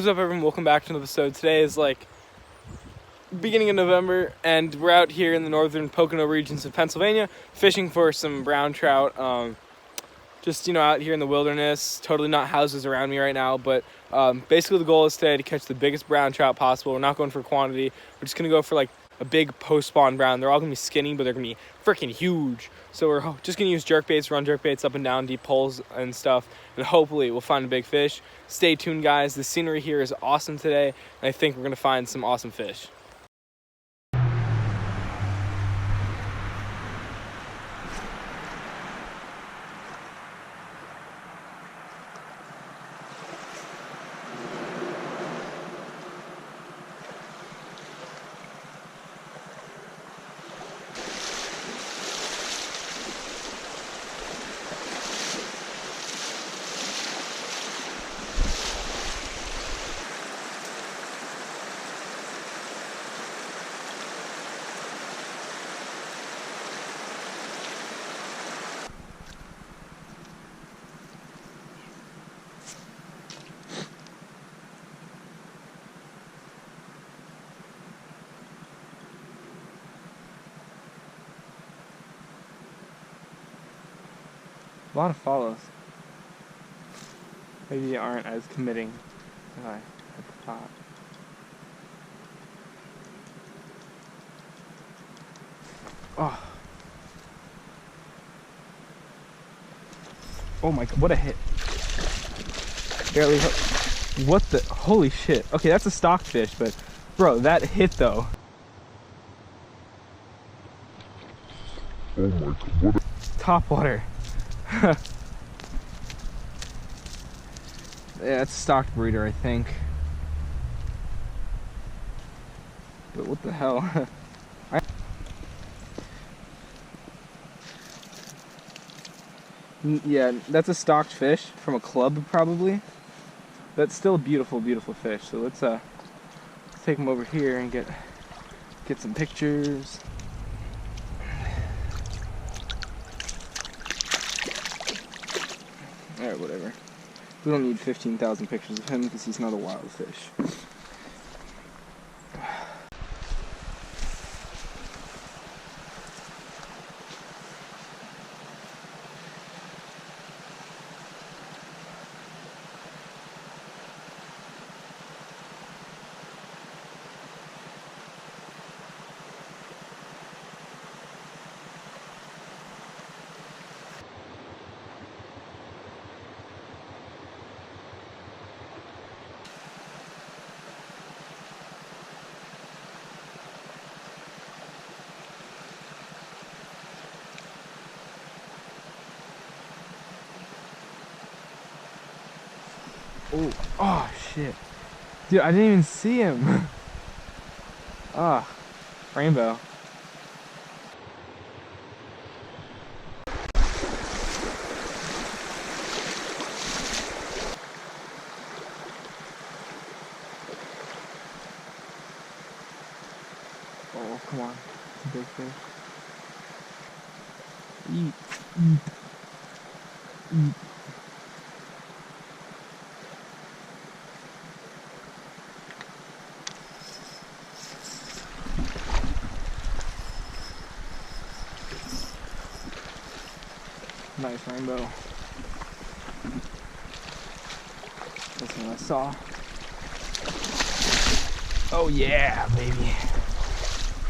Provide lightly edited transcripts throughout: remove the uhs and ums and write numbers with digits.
What is up, everyone? Welcome back to another episode. Today is like beginning of November, and we're out here in the northern Pocono regions of Pennsylvania fishing for some brown trout. Just, out here in the wilderness. Totally not houses around me right now, but basically the goal is today to catch the biggest brown trout possible. We're not going for quantity. We're just going to go for like a big post-spawn brown. They're all going to be skinny, but they're going to be freaking huge. So we're just going to use jerkbaits, run jerkbaits up and down deep holes and stuff, and hopefully we'll find a big fish. Stay tuned, guys. The scenery here is awesome today, and I think we're going to find some awesome fish. A lot of follows. Maybe they aren't as committing as I thought. Oh. Oh my god, what a hit. Barely hooked. What the, holy shit. Okay, that's a stockfish, but bro, that hit though. Oh my god, what a... Top water. Yeah, it's a stocked breeder, I think. But what the hell? Yeah, that's a stocked fish from a club, probably. That's still a beautiful, beautiful fish. So let's take him over here and get some pictures. Alright, whatever. We don't need 15,000 pictures of him because he's not a wild fish. Oh shit. Dude, I didn't even see him. Ah, rainbow. Oh, come on. It's a big fish. Eat. Nice rainbow. That's what I saw. Oh yeah, baby.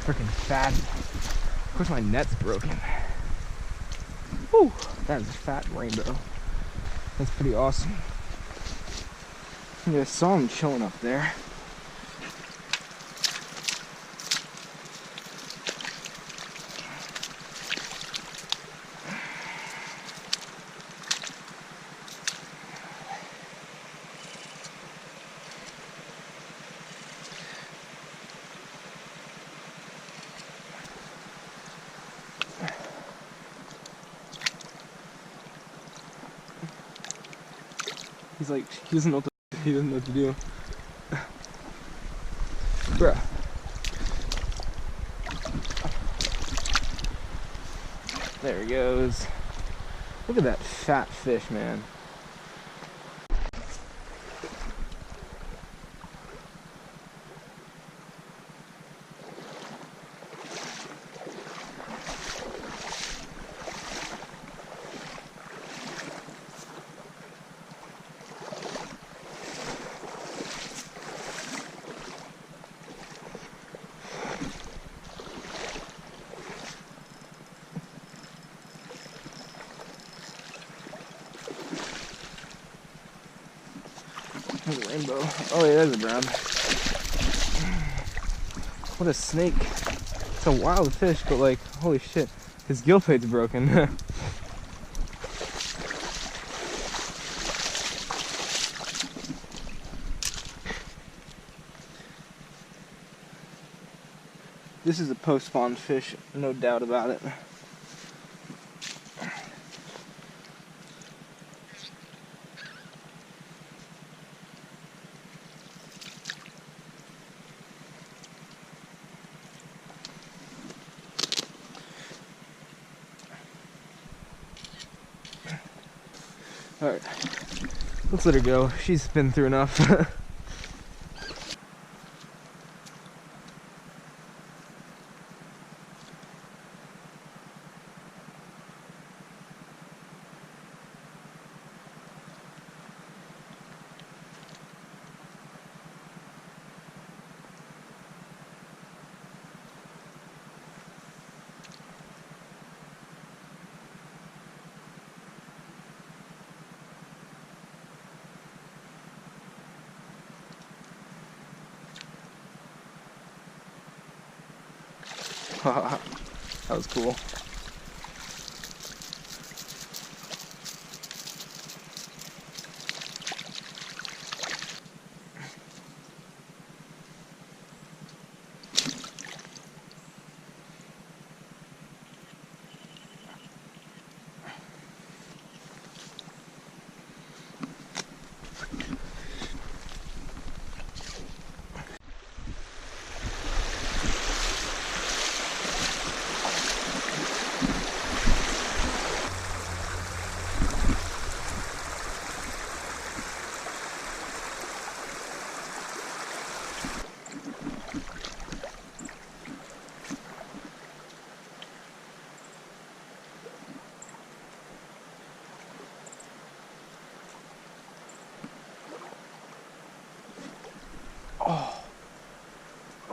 Freaking fat. Of course my net's broken. Whew, that is a fat rainbow. That's pretty awesome. Yeah, I saw him chilling up there. He's like, he doesn't know what to do. Bruh. There he goes. Look at that fat fish, man. rainbow. Oh yeah, there's a brown. What a snake. It's a wild fish, but like, holy shit. His gill plate's broken. This is a post-spawn fish, no doubt about it. Alright, let's let her go. She's been through enough. That was cool.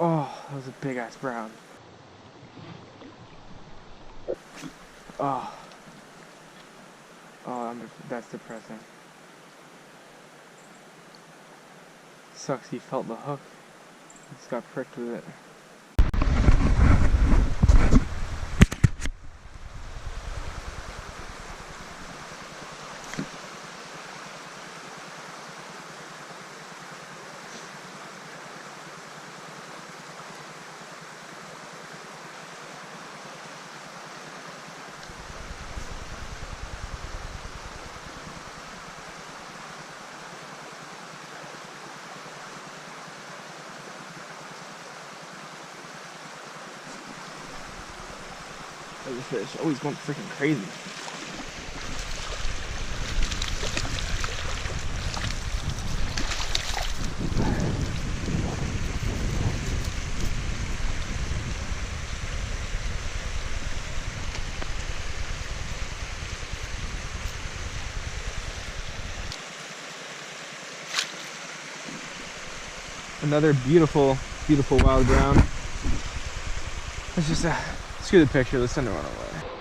Oh, that was a big ass brown. Oh, that's depressing. Sucks he felt the hook. He just got pricked with it. Look at the fish. Oh, he's going freaking crazy. Another beautiful, beautiful wild brown. Let's just screw the picture. Let's send her on our way.